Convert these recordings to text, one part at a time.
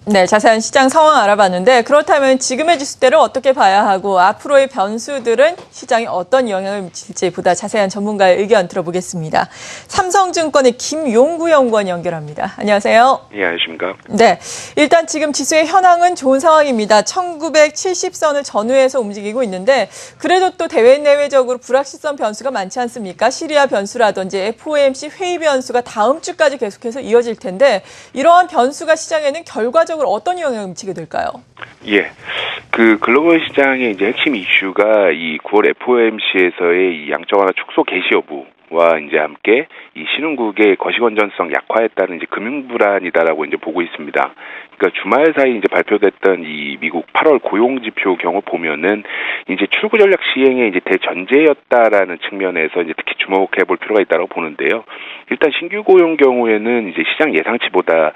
네, 자세한 시장 상황 알아봤는데 그렇다면 지금의 지수대를 어떻게 봐야 하고 앞으로의 변수들은 시장에 어떤 영향을 미칠지 보다 자세한 전문가의 의견 들어보겠습니다. 삼성증권의 김용구 연구원 연결합니다. 안녕하세요. 예, 안녕하십니까. 네, 일단 지금 지수의 현황은 좋은 상황입니다. 1970선을 전후해서 움직이고 있는데 그래도 또 대외 내외적으로 불확실성 변수가 많지 않습니까? 시리아 변수라든지 FOMC 회의 변수가 다음 주까지 계속해서 이어질 텐데 이러한 변수가 시장에는 결과적으로 어떤 영향을 미치게 될까요? 예. 그 글로벌 시장의 이제 핵심 이슈가 이 9월 FOMC에서의 이 양적 완화 축소 개시 여부와 이제 함께 이 신흥국의 거시 건전성 약화에 따른 이제 금융 불안이다라고 이제 보고 있습니다. 그러니까 주말 사이 이제 발표됐던 이 미국 8월 고용 지표 경우 보면은 이제 출구 전략 시행의 이제 대전제였다라는 측면에서 이제 특히 주목해 볼 필요가 있다고 보는데요. 일단 신규 고용 경우에는 이제 시장 예상치보다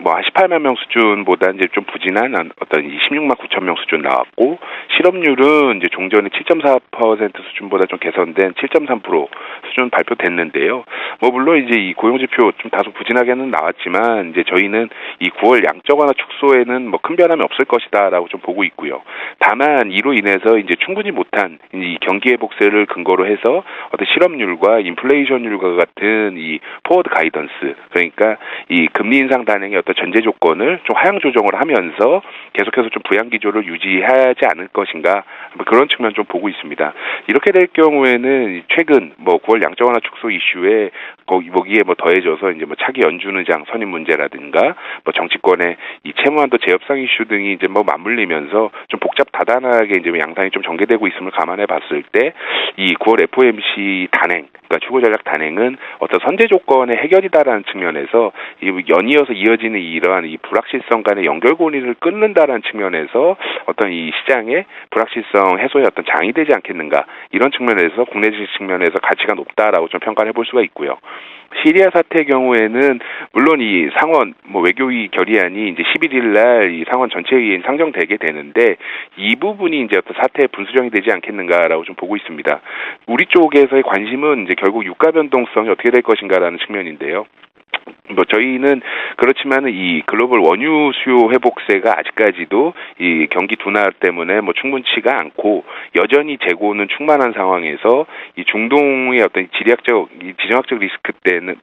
뭐 18만 명 수준보다 이제 좀 부진한 어떤 16만 9천 명 수준 나왔고 실업률은 이제 종전의 7.4% 수준보다 좀 개선된 7.3% 수준 발표됐는데요. 뭐 물론 이제 이 고용 지표 좀 다소 부진하게는 나왔지만 이제 저희는 이 9월 양적 완화 축소에는 뭐 큰 변함이 없을 것이다라고 좀 보고 있고요. 다만 이로 인해서 이제 충분히 못한 이 경기 회복세를 근거로 해서 어떤 실업률과 인플레이션율과 같은 이 포워드 가이던스 그러니까 이 금리 인상 단행의 어떤 전제 조건을 좀 하향 조정을 하면서 계속해서 좀 부양 기조를 유지하지 않을 것인가 뭐 그런 측면 좀 보고 있습니다. 이렇게 될 경우에는 최근 뭐 9월 양적 완화 축소 이슈에 거기에 뭐 더해져서 이제 뭐 차기 연준의장 선임 문제라든가 뭐 정치권의 이 채무한도 재협상 이슈 등이 이제 뭐 맞물리면서 좀 복잡 다단하게 이제 양상이 좀 전개되고 있음을 감안해 봤을 때 이 9월 FOMC 단행 그러니까 추구 전략 단행은 어떤 선제 조건의 해결이다라는 측면에서 연이어서 이어지는 이러한 이 불확실성 간의 연결고리를 끊는다라는 측면에서 어떤 이 시장의 불확실성 해소에 어떤 장이 되지 않겠는가 이런 측면에서 국내 주식 측면에서 가치가 높다라고 좀 평가를 해볼 수가 있고요. 시리아 사태의 경우에는 물론 이 상원 뭐 외교위 결의안이 이제 11일 날 이 상원 전체회의에 상정되게 되는데 이 부분이 이제 어떤 사태의 분수령이 되지 않겠는가라고 좀 보고 있습니다. 우리 쪽에서의 관심은 이제 결국 유가 변동성이 어떻게 될 것인가라는 측면인데요. 뭐 저희는 그렇지만은 이 글로벌 원유 수요 회복세가 아직까지도 이 경기 둔화 때문에 뭐 충분치가 않고 여전히 재고는 충만한 상황에서 이 중동의 어떤 지정학적 리스크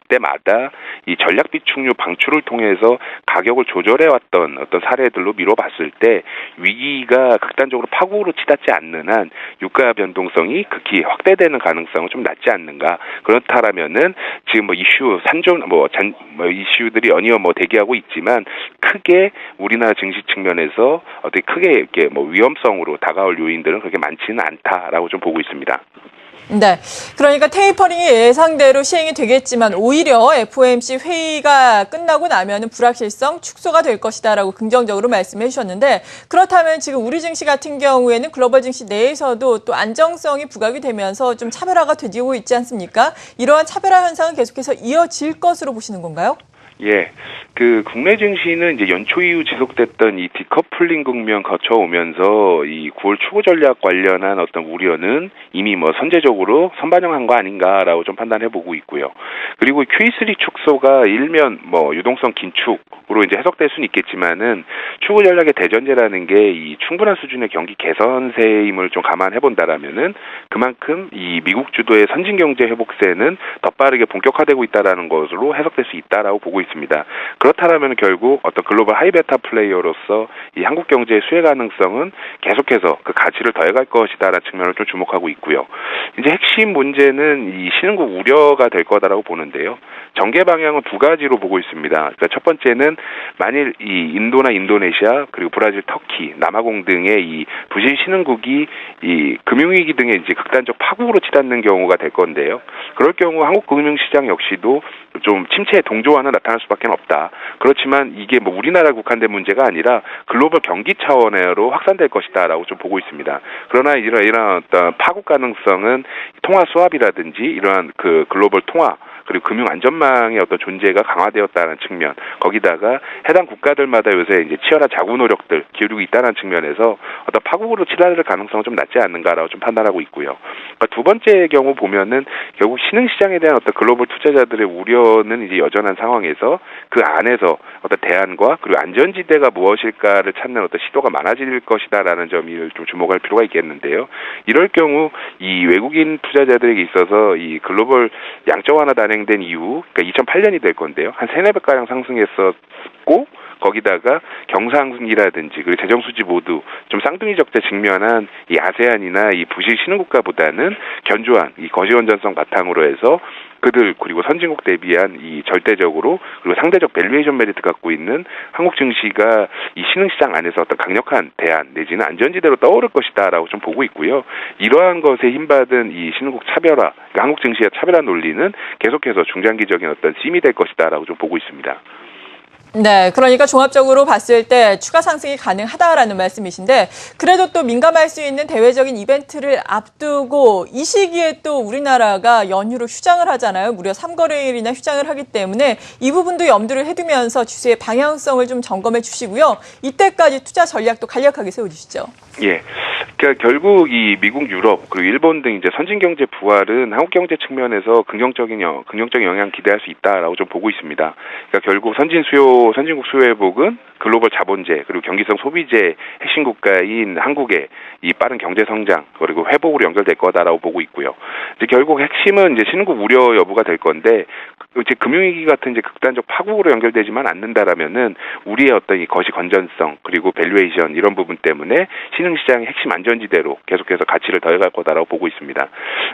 때마다 이 전략 비축류 방출을 통해서 가격을 조절해 왔던 어떤 사례들로 미뤄봤을 때 위기가 극단적으로 파국으로 치닫지 않는 한 유가 변동성이 극히 확대되는 가능성은 좀 낮지 않는가. 그렇다라면은 지금 뭐 이슈 산존 이슈들이 연이어 뭐 대기하고 있지만 크게 우리나라 증시 측면에서 어떻게 크게 이렇게 뭐 위험성으로 다가올 요인들은 그렇게 많지는 않다라고 좀 보고 있습니다. 네, 그러니까 테이퍼링이 예상대로 시행이 되겠지만 오히려 FOMC 회의가 끝나고 나면은 불확실성 축소가 될 것이다라고 긍정적으로 말씀해 주셨는데 그렇다면 지금 우리 증시 같은 경우에는 글로벌 증시 내에서도 또 안정성이 부각이 되면서 좀 차별화가 되고 있지 않습니까? 이러한 차별화 현상은 계속해서 이어질 것으로 보시는 건가요? 예, 그 국내 증시는 이제 연초 이후 지속됐던 이 디커플링 국면 거쳐오면서 이 9월 추구 전략 관련한 어떤 우려는 이미 뭐 선제적으로 선반영한 거 아닌가라고 좀 판단해보고 있고요. 그리고 QE3 축소가 일면 뭐 유동성 긴축으로 이제 해석될 수는 있겠지만은 추구 전략의 대전제라는 게 이 충분한 수준의 경기 개선세임을 좀 감안해본다라면은 그만큼 이 미국 주도의 선진 경제 회복세는 더 빠르게 본격화되고 있다라는 것으로 해석될 수 있다라고 보고 있습니다. 그렇다면 결국 어떤 글로벌 하이베타 플레이어로서 이 한국 경제의 수혜 가능성은 계속해서 그 가치를 더해갈 것이다라는 측면을 좀 주목하고 있고요. 이제 핵심 문제는 이 신흥국 우려가 될 거다라고 보는데요. 전개 방향은 두 가지로 보고 있습니다. 그러니까 첫 번째는 만일 이 인도나 인도네시아 그리고 브라질, 터키, 남아공 등의 이 부실 신흥국이 이 금융위기 등의 이제 극단적 파국으로 치닫는 경우가 될 건데요. 그럴 경우 한국 금융시장 역시도 좀 침체의 동조화는 나타날 수밖에 없다. 그렇지만 이게 뭐 우리나라 국한된 문제가 아니라 글로벌 경기 차원으로 확산될 것이다라고 좀 보고 있습니다. 그러나 이런 어떤 파국 가능성은 통화 수합이라든지 이러한 그 글로벌 통화 그리고 금융 안전망의 어떤 존재가 강화되었다는 측면, 거기다가 해당 국가들마다 요새 이제 치열한 자구 노력들 기울이고 있다는 측면에서 어떤 파국으로 치달을 가능성은 좀 낮지 않는가라고 좀 판단하고 있고요. 그러니까 두 번째 경우 보면은 결국 신흥시장에 대한 어떤 글로벌 투자자들의 우려는 이제 여전한 상황에서 그 안에서 어떤 대안과 그리고 안전지대가 무엇일까를 찾는 어떤 시도가 많아질 것이다라는 점을 좀 주목할 필요가 있겠는데요. 이럴 경우 이 외국인 투자자들에게 있어서 이 글로벌 양적 완화 단행된 이후, 그러니까 2008년이 될 건데요. 한 3-4배 가량 상승했었고, 거기다가 경상이라든지 그리고 재정 수지 모두 좀 쌍둥이 적자 직면한 이 아세안이나 이 부실 신흥국가보다는 견조한 이 거시 건전성 바탕으로 해서 그들 그리고 선진국 대비한 이 절대적으로 그리고 상대적 밸류에이션 메리트 갖고 있는 한국 증시가 이 신흥시장 안에서 어떤 강력한 대안 내지는 안전지대로 떠오를 것이다라고 좀 보고 있고요. 이러한 것에 힘받은 이 신흥국 차별화, 그러니까 한국 증시의 차별화 논리는 계속해서 중장기적인 어떤 찜이 될 것이다라고 좀 보고 있습니다. 네, 그러니까 종합적으로 봤을 때 추가 상승이 가능하다라는 말씀이신데 그래도 또 민감할 수 있는 대외적인 이벤트를 앞두고 이 시기에 또 우리나라가 연휴로 휴장을 하잖아요. 무려 3거래일이나 휴장을 하기 때문에 이 부분도 염두를 해두면서 주세의 방향성을 좀 점검해 주시고요. 이때까지 투자 전략도 간략하게 세워주시죠. 예. 그러니까 결국 이 미국, 유럽 그리고 일본 등 이제 선진 경제 부활은 한국 경제 측면에서 긍정적인 영향 기대할 수 있다라고 좀 보고 있습니다. 그러니까 결국 선진국 수요 회복은 글로벌 자본재 그리고 경기성 소비재 핵심 국가인 한국의 이 빠른 경제 성장 그리고 회복으로 연결될 거다라고 보고 있고요. 이제 결국 핵심은 이제 신흥국 우려 여부가 될 건데 이제 금융위기 같은 이제 극단적 파국으로 연결되지만 않는다라면은 우리의 어떤 이 거시 건전성 그리고 밸류에이션 이런 부분 때문에 신흥시장의 핵심 안전지대로 계속해서 가치를 더해갈 거다라고 보고 있습니다.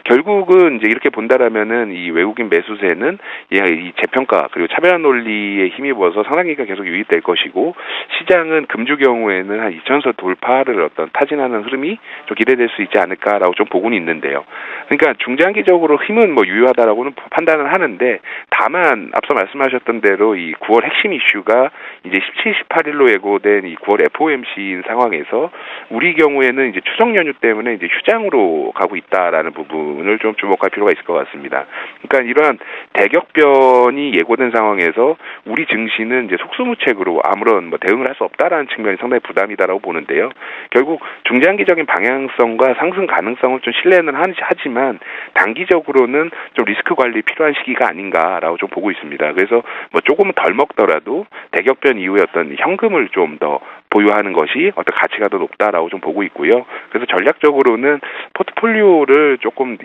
결국은 이제 이렇게 본다라면은 이 외국인 매수세는 이 재평가 그리고 차별화 논리에 힘입어서 상당히가 계속 유입될 것이고 시장은 금주 경우에는 한 2,000선 돌파를 어떤 타진하는 흐름이 좀 기대될 수 있지 않을까라고 좀 보고는 있는데요. 그러니까 중장기적으로 힘은 뭐 유효하다라고는 판단을 하는데 다만 앞서 말씀하셨던 대로 이 9월 핵심 이슈가 이제 17, 18일로 예고된 이 9월 FOMC인 상황에서 우리 경우에는 이제 추석 연휴 때문에 이제 휴장으로 가고 있다라는 부분을 좀 주목할 필요가 있을 것 같습니다. 그러니까 이러한 대격변이 예고된 상황에서 우리 증시는 이제 속수무책으로 아무런 뭐 대응을 할 수 없다라는 측면이 상당히 부담이다라고 보는데요. 결국 중장기적인 방향성과 상승 가능성을 좀 신뢰는 하지만 단기적으로는 좀 리스크 관리 필요한 시기가 아닌가라고 좀 보고 있습니다. 그래서 뭐 조금은 덜 먹더라도 대격변 이후에 어떤 현금을 좀 더 보유하는 것이 어떤 가치가 더 높다라고 좀 보고 있고요. 그래서 전략적으로는 포트폴리오를 조금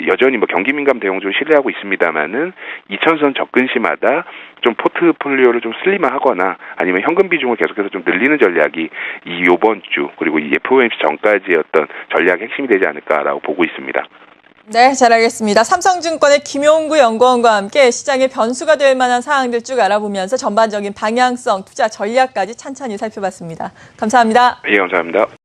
여전히 뭐 경기 민감 대형주를 신뢰하고 있습니다만은 2,000선 접근 시마다 좀 포트폴리오를 좀 슬림화하거나 아니면 현금 비중을 계속해서 좀 늘리는 전략이 이번 주 그리고 이 FOMC 전까지의 어떤 전략의 핵심이 되지 않을까라고 보고 있습니다. 네, 잘 알겠습니다. 삼성증권의 김용구 연구원과 함께 시장의 변수가 될 만한 사항들 쭉 알아보면서 전반적인 방향성, 투자 전략까지 찬찬히 살펴봤습니다. 감사합니다. 예, 감사합니다.